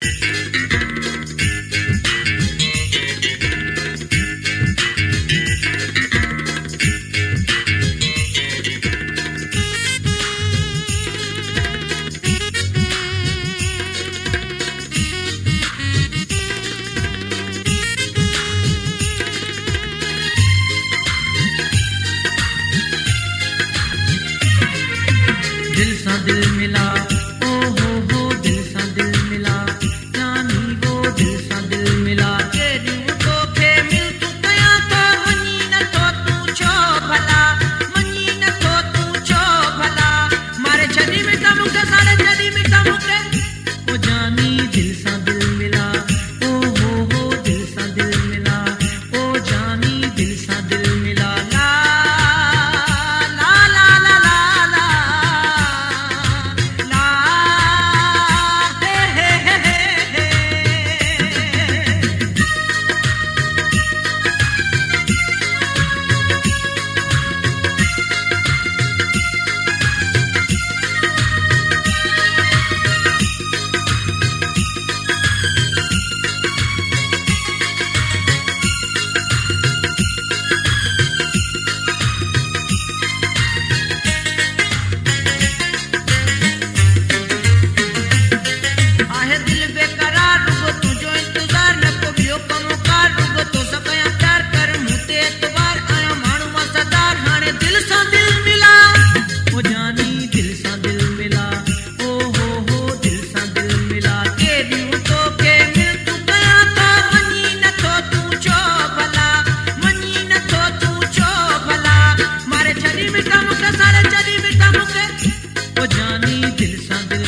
दिल सा दिल मिला, ओ हो दिल सा दिल मिला, जानी वो दिल सा दिल मिला। तेरी तो के मिल तू कया तो मनी न तो तू छो भला, मनी न तो तू छो भला। मारे छनी मिटा मुके सारे छनी मिटा मुके, ओ जानी दिल सा दिल मिला, ओ हो दिल सा दिल मिला, ओ जानी दिल सा दिल मिला। ओ जानी दिल सा दिल